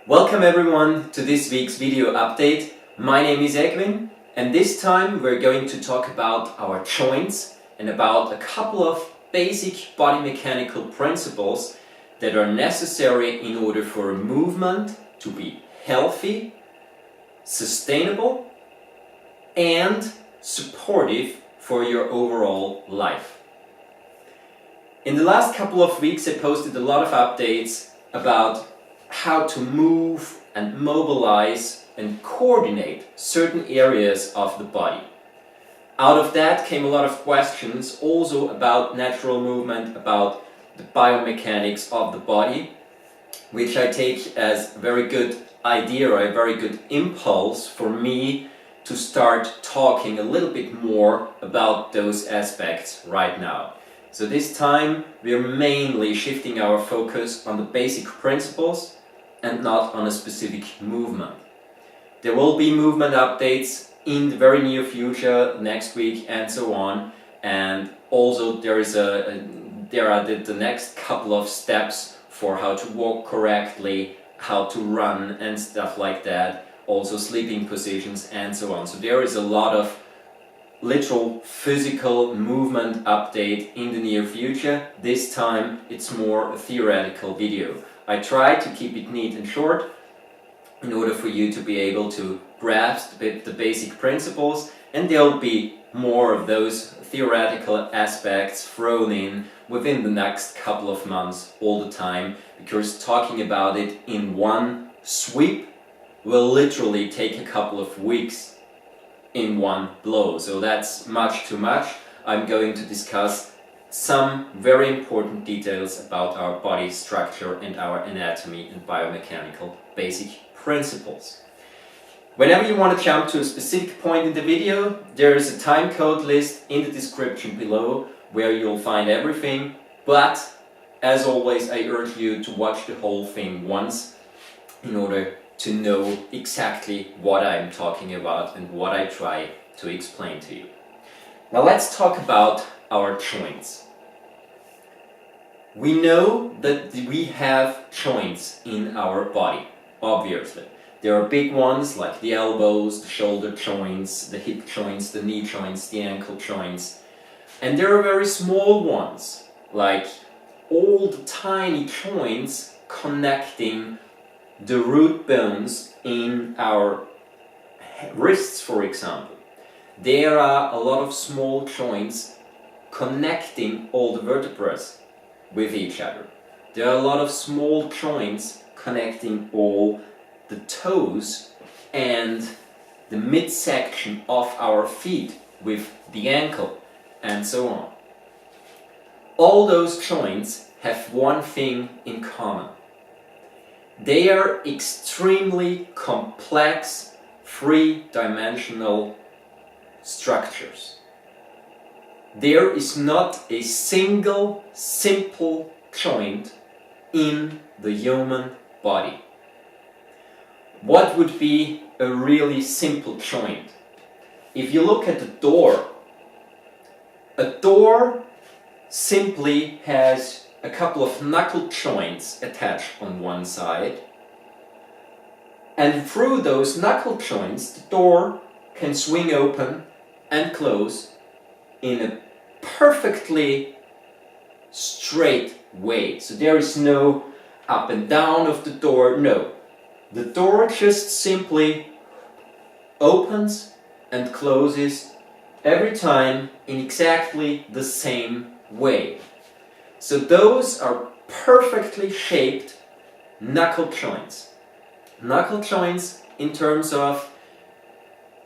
Welcome everyone to this week's video update. My name is Edwin and this time we're going to talk about our joints and about a couple of basic body mechanical principles that are necessary in order for a movement to be healthy, sustainable and supportive for your overall life. In the last couple of weeks I posted a lot of updates about how to move and mobilize and coordinate certain areas of the body. Out of that came a lot of questions also about natural movement, about the biomechanics of the body, which I take as a very good idea or a very good impulse for me to start talking a little bit more about those aspects right now. So this time we're mainly shifting our focus on the basic principles and not on a specific movement. There will be movement updates in the very near future, next week and so on, and also there are the next couple of steps for how to walk correctly, how to run and stuff like that, also sleeping positions and so on. So there is a lot of literal physical movement update in the near future. This time it's more a theoretical video. I try to keep it neat and short in order for you to be able to grasp the basic principles, and there'll be more of those theoretical aspects thrown in within the next couple of months all the time, because talking about it in one sweep will literally take a couple of weeks in one blow. So that's much too much. I'm going to discuss some very important details about our body structure and our anatomy and biomechanical basic principles. Whenever you want to jump to a specific point in the video, there is a time code list in the description below where you'll find everything, but as always I urge you to watch the whole thing once in order to know exactly what I'm talking about and what I try to explain to you. Now let's talk about our joints. We know that we have joints in our body, obviously. There are big ones like the elbows, the shoulder joints, the hip joints, the knee joints, the ankle joints. And there are very small ones, like all the tiny joints connecting the root bones in our wrists, for example. There are a lot of small joints connecting all the vertebrae with each other. There are a lot of small joints connecting all the toes and the midsection of our feet with the ankle and so on. All those joints have one thing in common. They are extremely complex, three-dimensional structures. There is not a single simple joint in the human body. What would be a really simple joint? If you look at a door simply has a couple of knuckle joints attached on one side, and through those knuckle joints the door can swing open and close in a perfectly straight way. So there is no up and down of the door, no. The door just simply opens and closes every time in exactly the same way. So those are perfectly shaped knuckle joints. Knuckle joints in terms of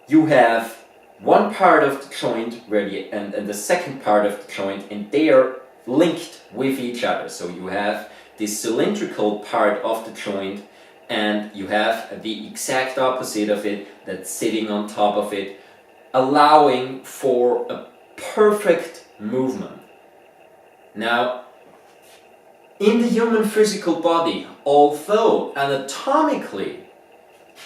you have one part of the joint and the second part of the joint, and they are linked with each other. So you have this cylindrical part of the joint and you have the exact opposite of it that's sitting on top of it, allowing for a perfect movement. Now, in the human physical body, although anatomically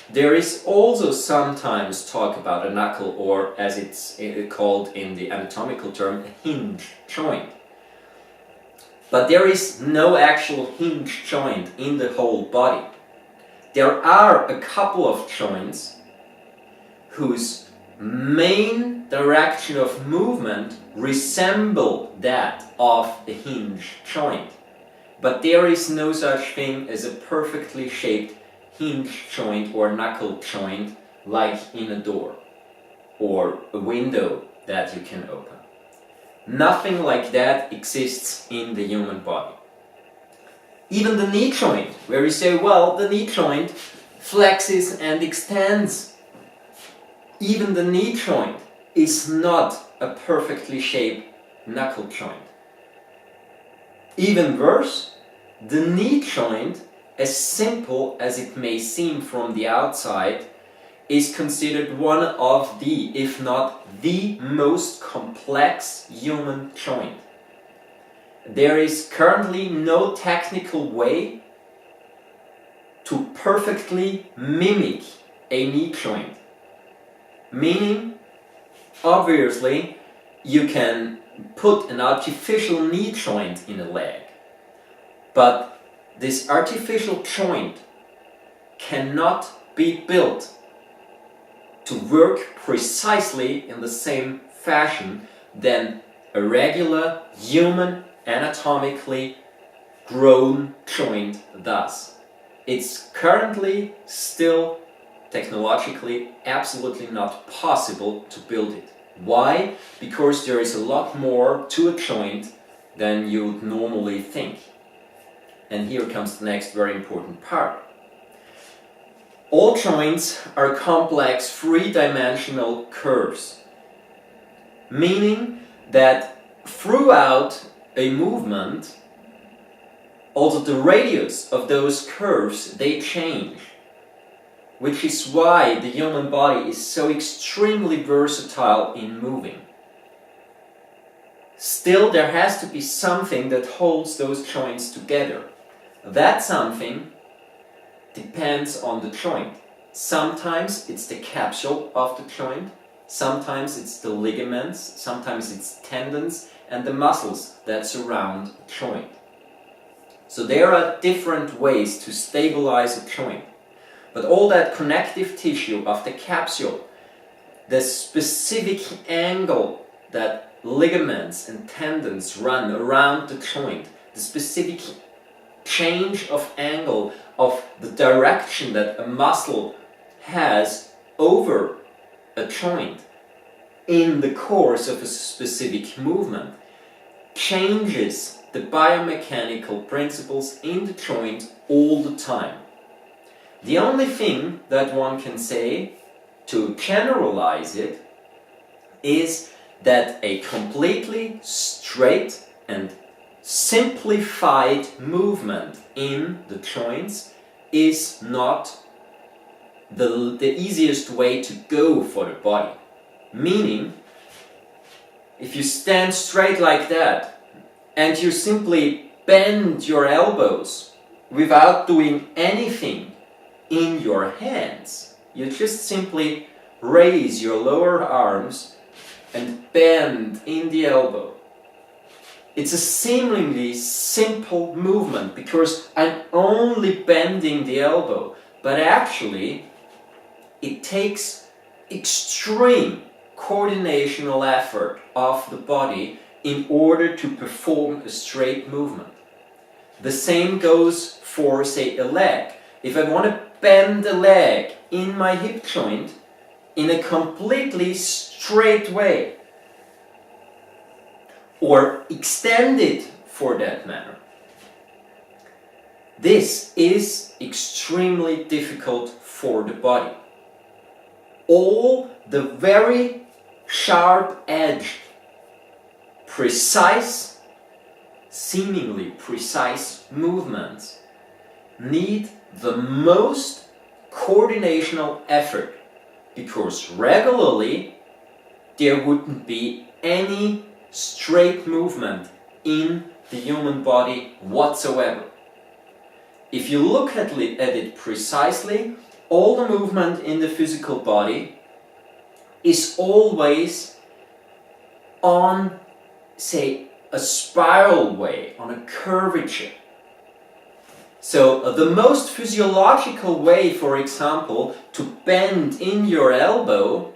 there is also sometimes talk about a knuckle, or as it's called in the anatomical term, a hinge joint. But there is no actual hinge joint in the whole body. there are a couple of joints whose main direction of movement resemble that of the hinge joint. But there is no such thing as a perfectly shaped hinge joint or knuckle joint like in a door or a window that you can open. Nothing like that exists in the human body. Even the knee joint, where you say, well, the knee joint flexes and extends. Even the knee joint is not a perfectly shaped knuckle joint. Even worse, the knee joint, as simple as it may seem from the outside, is considered one of the, if not the most complex human joint. There is currently no technical way to perfectly mimic a knee joint. Meaning, obviously, you can put an artificial knee joint in a leg, but this artificial joint cannot be built to work precisely in the same fashion than a regular human anatomically grown joint does. It's currently still technologically absolutely not possible to build it. Why? Because there is a lot more to a joint than you would normally think. And here comes the next very important part. All joints are complex three-dimensional curves, meaning that throughout a movement, also the radius of those curves, they change. Which is why the human body is so extremely versatile in moving. Still, there has to be something that holds those joints together. That something depends on the joint. Sometimes it's the capsule of the joint, sometimes it's the ligaments, sometimes it's tendons and the muscles that surround the joint. So there are different ways to stabilize a joint. But all that connective tissue of the capsule, the specific angle that ligaments and tendons run around the joint, the specific change of angle of the direction that a muscle has over a joint in the course of a specific movement, changes the biomechanical principles in the joint all the time. The only thing that one can say to generalize it is that a completely straight and simplified movement in the joints is not the easiest way to go for the body. Meaning, if you stand straight like that and you simply bend your elbows without doing anything in your hands, you just simply raise your lower arms and bend in the elbow. It's a seemingly simple movement because I'm only bending the elbow, but actually it takes extreme coordinational effort of the body in order to perform a straight movement. The same goes for, say, a leg. If I want to bend the leg in my hip joint in a completely straight way, or extend it for that matter, this is extremely difficult for the body. All the very sharp-edged, precise, seemingly precise movements need the most coordinational effort, because regularly there wouldn't be any straight movement in the human body whatsoever. If you look at it precisely, all the movement in the physical body is always on, say, a spiral way, on a curvature. So the most physiological way, for example, to bend in your elbow,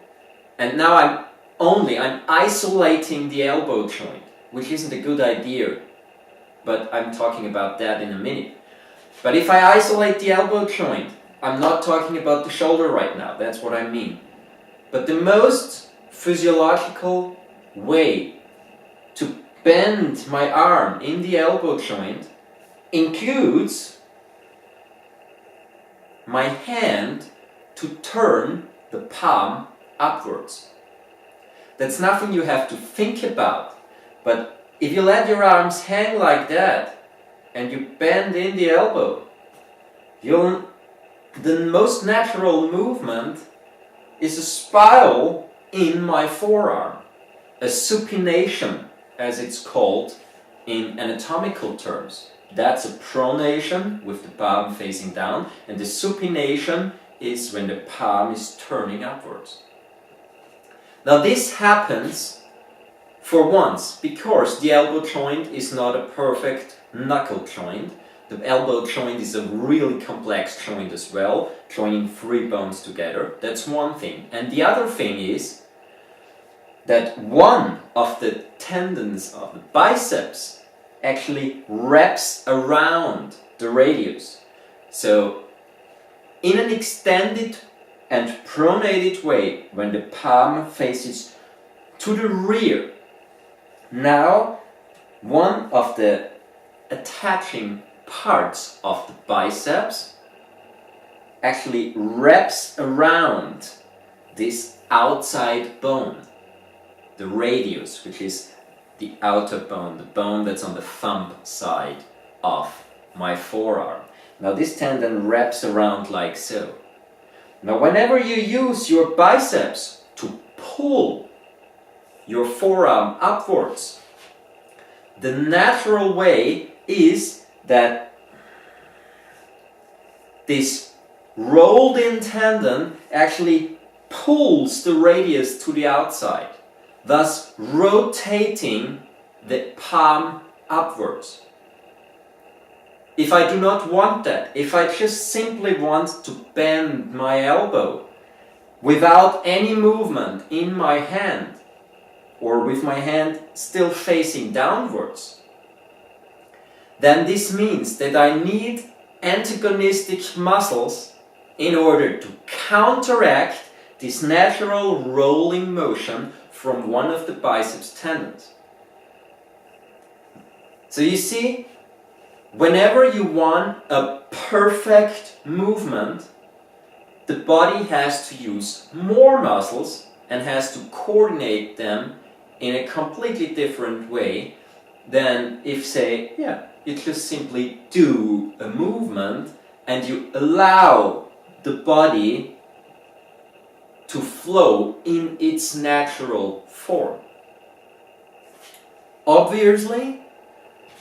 and now I'm isolating the elbow joint, which isn't a good idea, but I'm talking about that in a minute. But if I isolate the elbow joint, I'm not talking about the shoulder right now, that's what I mean. But the most physiological way to bend my arm in the elbow joint includes my hand to turn the palm upwards. That's nothing you have to think about, but if you let your arms hang like that and you bend in the elbow, the most natural movement is a spiral in my forearm, a supination as it's called in anatomical terms. That's a pronation with the palm facing down, and the supination is when the palm is turning upwards. Now this happens for once because the elbow joint is not a perfect knuckle joint. The elbow joint is a really complex joint as well, joining 3 bones together. That's one thing. And the other thing is that one of the tendons of the biceps actually wraps around the radius. So in an extended and pronated way, when the palm faces to the rear, now one of the attaching parts of the biceps actually wraps around this outside bone, the radius, which is the outer bone, the bone that's on the thumb side of my forearm. Now this tendon wraps around like so. Now whenever you use your biceps to pull your forearm upwards, the natural way is that this rolled in tendon actually pulls the radius to the outside, thus rotating the palm upwards. If I do not want that, if I just simply want to bend my elbow without any movement in my hand, or with my hand still facing downwards, then this means that I need antagonistic muscles in order to counteract this natural rolling motion from one of the biceps tendons. So you see, whenever you want a perfect movement, the body has to use more muscles and has to coordinate them in a completely different way than if, say, you just simply do a movement and you allow the body to flow in its natural form. Obviously,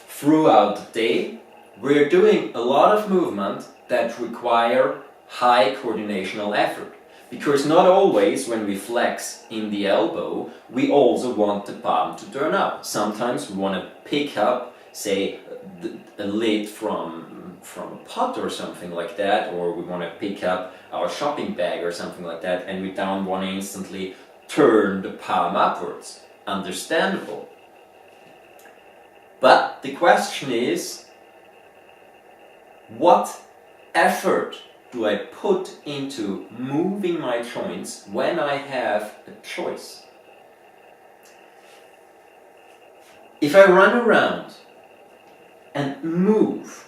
throughout the day, we're doing a lot of movement that require high coordinational effort. Because not always when we flex in the elbow, we also want the palm to turn up. Sometimes we want to pick up, say, a lid from a pot or something like that, or we want to pick up our shopping bag or something like that, and we don't want to instantly turn the palm upwards. Understandable. But the question is, what effort do I put into moving my joints when I have a choice? If I run around and move,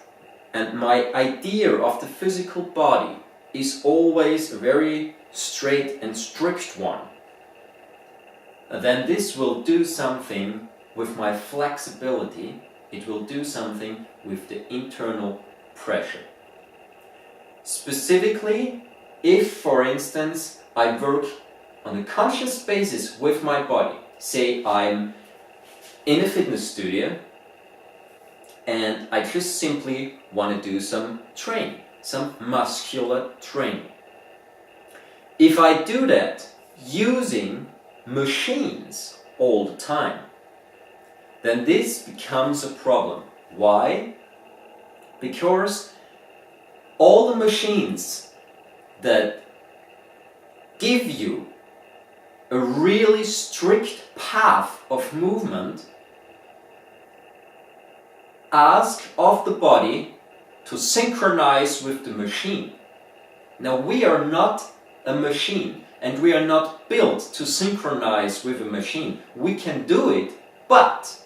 and my idea of the physical body is always a very straight and strict one, then this will do something with my flexibility, it will do something with the internal pressure. Specifically, if, for instance, I work on a conscious basis with my body, say I'm in a fitness studio and I just simply want to do some training, some muscular training. If I do that using machines all the time, then this becomes a problem. Why? Because all the machines that give you a really strict path of movement ask of the body to synchronize with the machine. Now, we are not a machine, and we are not built to synchronize with a machine. We can do it, but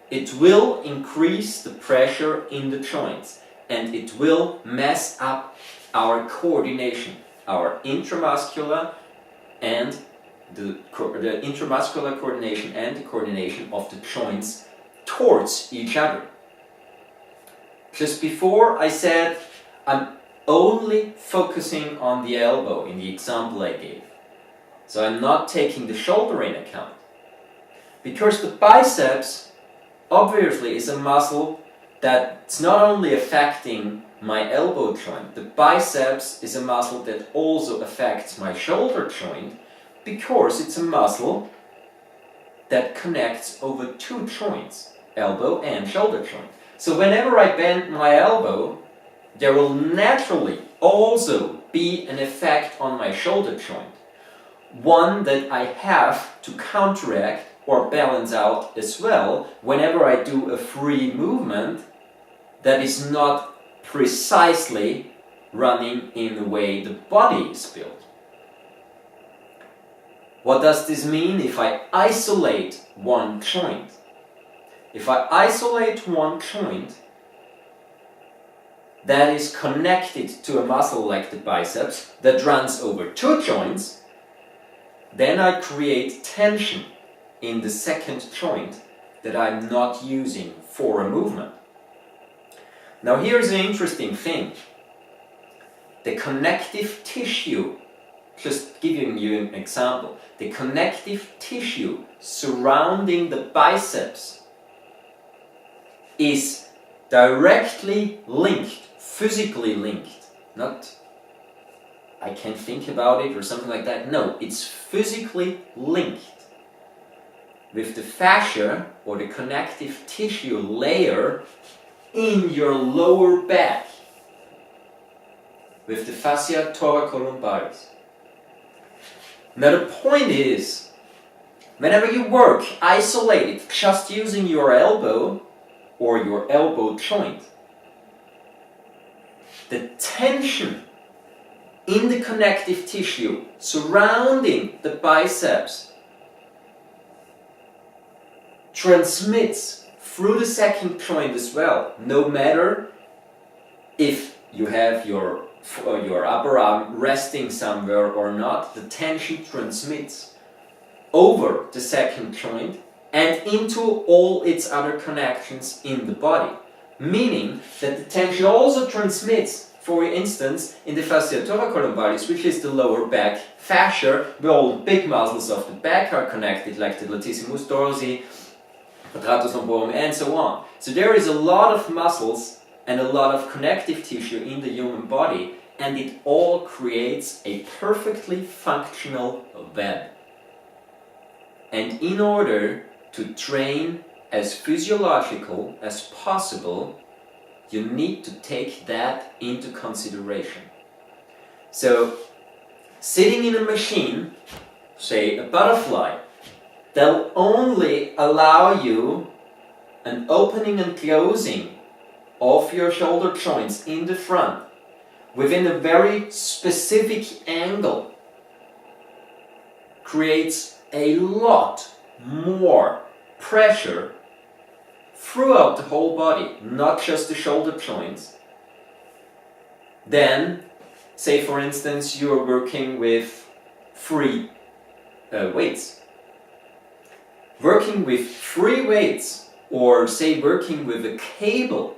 it will increase the pressure in the joints, and it will mess up our coordination, our intramuscular and the intramuscular coordination and the coordination of the joints towards each other. Just before I said I'm only focusing on the elbow in the example I gave. So I'm not taking the shoulder in account. Because the biceps obviously is a muscle that's not only affecting my elbow joint, the biceps is a muscle that also affects my shoulder joint because it's a muscle that connects over two joints, elbow and shoulder joint. So whenever I bend my elbow, there will naturally also be an effect on my shoulder joint. One that I have to counteract or balance out as well whenever I do a free movement that is not precisely running in the way the body is built. What does this mean if I isolate one joint? If I isolate one joint that is connected to a muscle like the biceps that runs over two joints, then I create tension in the second joint that I'm not using for a movement. Now here's an interesting thing. The connective tissue, just giving you an example, the connective tissue surrounding the biceps is directly linked, physically linked, not I can think about it or something like that. No, it's physically linked with the fascia or the connective tissue layer in your lower back, with the fascia thoracolumbaris. Now the point is, whenever you work isolated, just using your elbow or your elbow joint, the tension in the connective tissue surrounding the biceps transmits through the second joint as well, no matter if you have your upper arm resting somewhere or not. The tension transmits over the second joint and into all its other connections in the body, meaning that the tension also transmits, for instance, in the fascia thoracolumbaris, which is the lower back fascia, where all the big muscles of the back are connected, like the latissimus dorsi, quadratus lumborum, and so on. So there is a lot of muscles and a lot of connective tissue in the human body, and it all creates a perfectly functional web. And in order to train as physiological as possible, you need to take that into consideration. So, sitting in a machine, say a butterfly, they'll only allow you an opening and closing of your shoulder joints in the front within a very specific angle. Creates a lot more pressure throughout the whole body, not just the shoulder joints, then, say for instance, you're working with free weights. Working with free weights, or say working with a cable,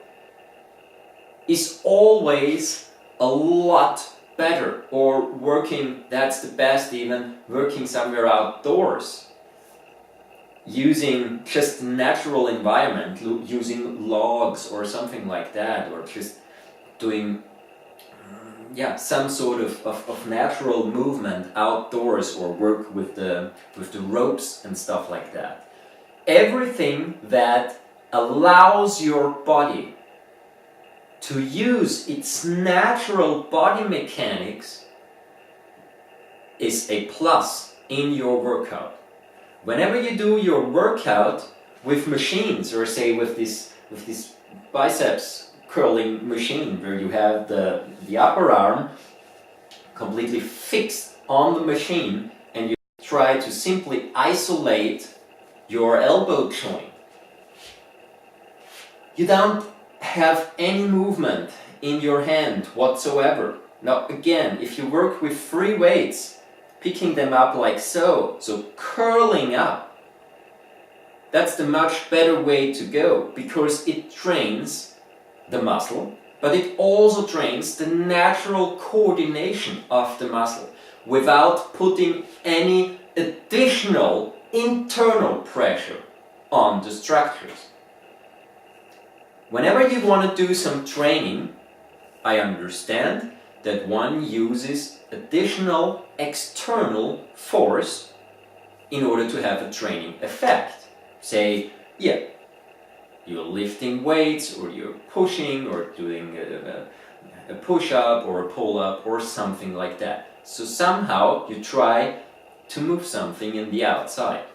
is always a lot better. Or working, that's the best even, working somewhere outdoors, using just natural environment, using logs or something like that, or just doing some sort of natural movement outdoors, or work with the ropes and stuff like that. Everything that allows your body to use its natural body mechanics is a plus in your workout. Whenever you do your workout with machines, or say with this biceps curling machine where you have the upper arm completely fixed on the machine and you try to simply isolate your elbow joint, you don't have any movement in your hand whatsoever. Now again, if you work with free weights, picking them up like so curling up, that's the much better way to go, because it trains the muscle, but it also trains the natural coordination of the muscle without putting any additional internal pressure on the structures. Whenever you want to do some training, I understand that one uses additional external force in order to have a training effect. Say, yeah, you're lifting weights, or you're pushing, or doing a push-up or a pull-up or something like that. So somehow you try to move something in the outside.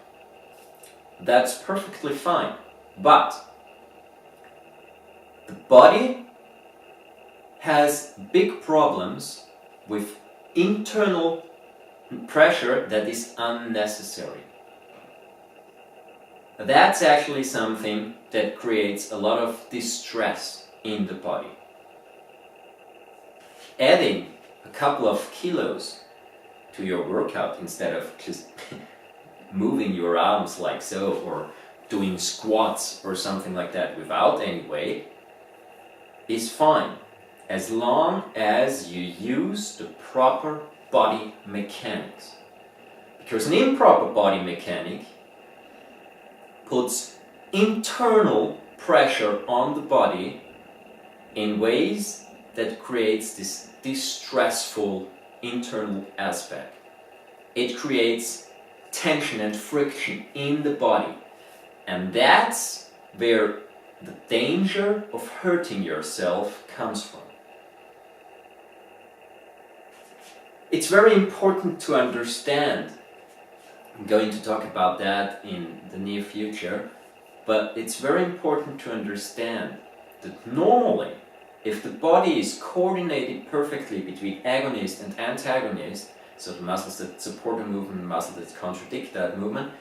That's perfectly fine. But the body has big problems with internal pressure that is unnecessary. That's actually something that creates a lot of distress in the body. Adding a couple of kilos to your workout instead of just moving your arms like so, or doing squats or something like that without any weight, is fine, as long as you use the proper body mechanics. Because an improper body mechanic puts internal pressure on the body in ways that creates this distressful internal aspect. It creates tension and friction in the body, and that's where the danger of hurting yourself comes from. It's very important to understand. I'm going to talk about that in the near future, but it's very important to understand that normally, if the body is coordinated perfectly between agonist and antagonist, so the muscles that support the movement and muscles that contradict that movement,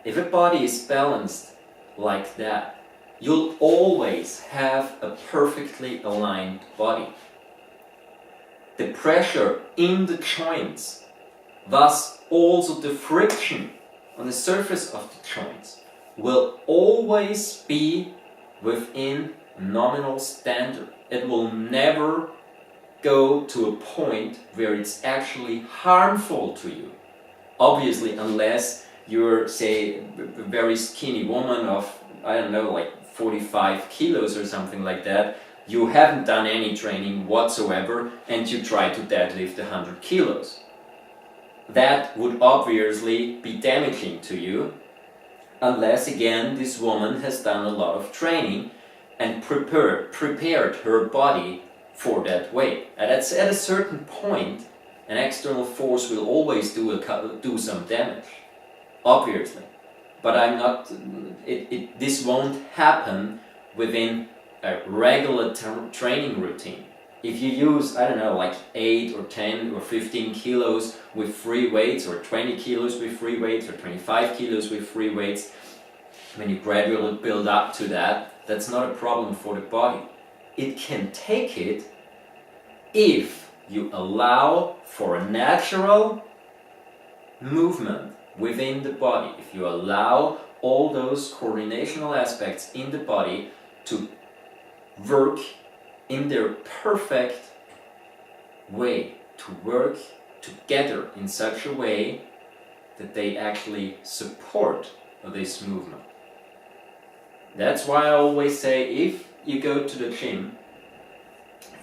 if a body is balanced like that, you'll always have a perfectly aligned body. The pressure in the joints, thus also the friction on the surface of the joints, will always be within nominal standard. It will never go to a point where it's actually harmful to you. Obviously, unless you're, say, a very skinny woman of, I don't know, like 45 kilos or something like that, you haven't done any training whatsoever and you try to deadlift 100 kilos. That would obviously be damaging to you, unless again this woman has done a lot of training and prepared her body for that weight. And at a certain point, an external force will always do some damage, obviously. But I'm not. This won't happen within a regular training routine. If you use, I don't know, like 8 or 10 or 15 kilos with free weights, or 20 kilos with free weights, or 25 kilos with free weights, when you gradually build up to that, that's not a problem for the body. It can take it if you allow for a natural movement within the body, if you allow all those coordinational aspects in the body to work in their perfect way, to work together in such a way that they actually support this movement. That's why I always say, if you go to the gym,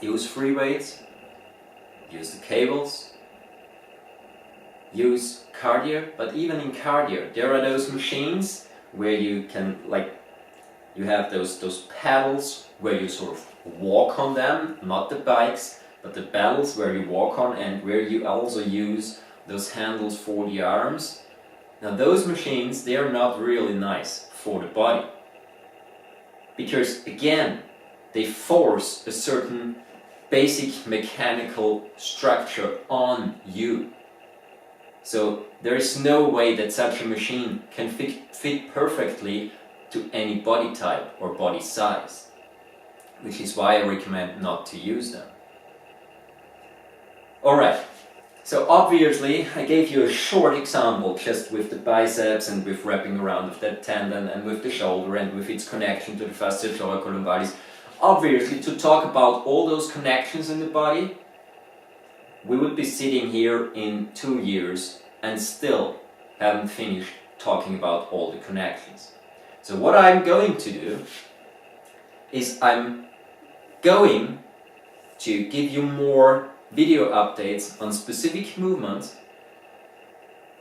use free weights, use the cables, use cardio. But even in cardio, there are those machines where you can like You have those pedals where you sort of walk on them, not the bikes, but the pedals where you walk on and where you also use those handles for the arms. Now those machines, they are not really nice for the body. Because again, they force a certain basic mechanical structure on you. So there is no way that such a machine can fit perfectly to any body type or body size, which is why I recommend not to use them. Alright, so obviously I gave you a short example just with the biceps and with wrapping around of that tendon and with the shoulder and with its connection to the fascia lumbalis. Obviously, to talk about all those connections in the body, we would be sitting here in 2 years and still haven't finished talking about all the connections. So what I'm going to do is I'm going to give you more video updates on specific movements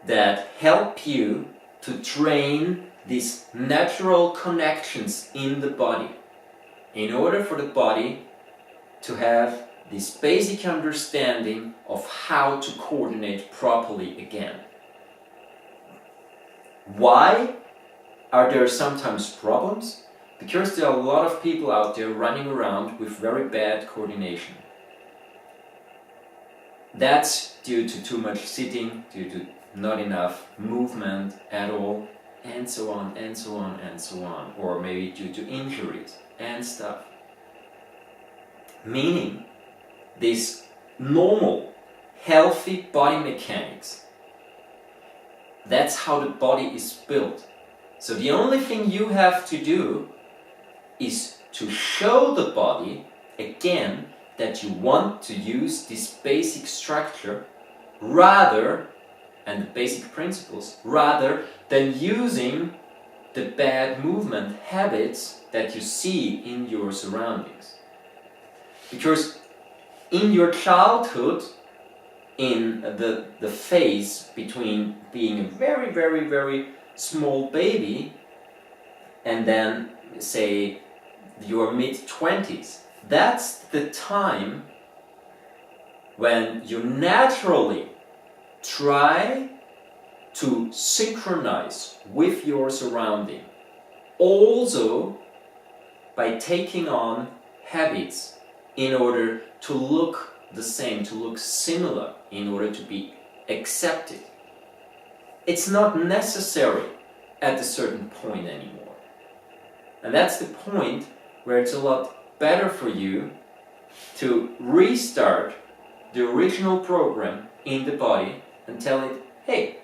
that help you to train these natural connections in the body in order for the body to have this basic understanding of how to coordinate properly again. Why are there sometimes problems? Because there are a lot of people out there running around with very bad coordination. That's due to too much sitting, due to not enough movement at all, and so on, and so on, and so on. Or maybe due to injuries and stuff. Meaning, this normal, healthy body mechanics, that's how the body is built. So the only thing you have to do is to show the body, again, that you want to use this basic structure rather, and the basic principles, rather than using the bad movement habits that you see in your surroundings. Because in your childhood, in the phase between being a very, very, very small baby and then, say, your mid-20s, that's the time when you naturally try to synchronize with your surrounding, also by taking on habits in order to look the same, to look similar, in order to be accepted. It's not necessary at a certain point anymore. And that's the point where it's a lot better for you to restart the original program in the body and tell it, hey,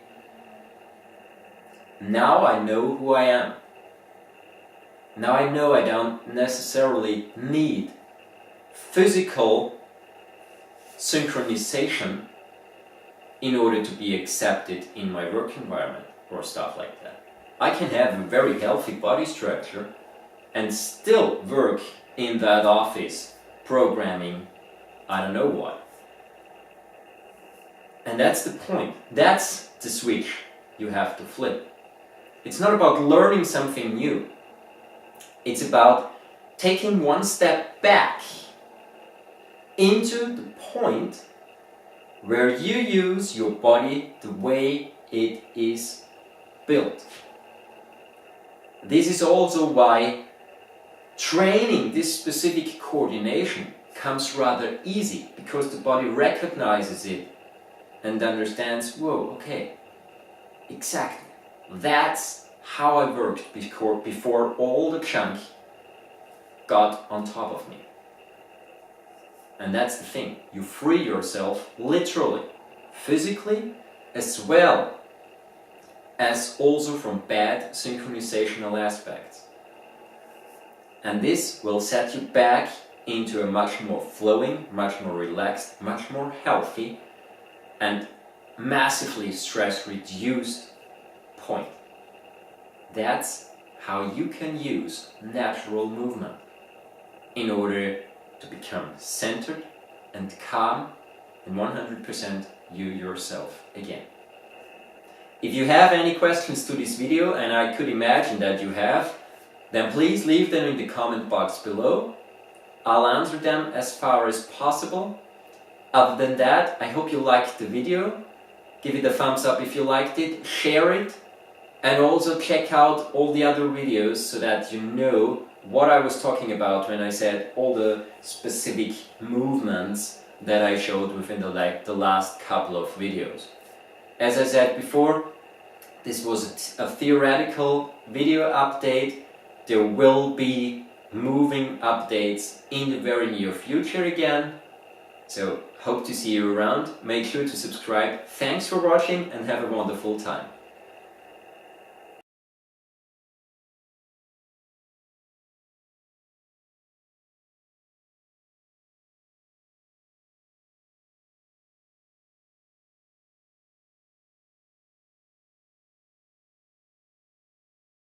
now I know who I am. Now I know I don't necessarily need physical synchronization in order to be accepted in my work environment or stuff like that. I can have a very healthy body structure and still work in that office programming I don't know what. And that's the point. That's the switch you have to flip. It's not about learning something new. It's about taking one step back into the point where you use your body the way it is built. This is also why training this specific coordination comes rather easy, because the body recognizes it and understands, whoa, okay, exactly. That's how I worked before all the junk got on top of me. And that's the thing. You free yourself literally, physically, as well as also from bad synchronizational aspects. And this will set you back into a much more flowing, much more relaxed, much more healthy, and massively stress-reduced point. That's how you can use natural movement in order to become centered and calm and 100% you yourself again. If you have any questions to this video, and I could imagine that you have, then please leave them in the comment box below. I'll answer them as far as possible. Other than that, I hope you liked the video. Give it a thumbs up if you liked it, share it, and also check out all the other videos so that you know what I was talking about when I said all the specific movements that I showed within the last couple of videos. As I said before, this was a theoretical video update. There will be moving updates in the very near future again. So hope to see you around. Make sure to subscribe. Thanks for watching and have a wonderful time.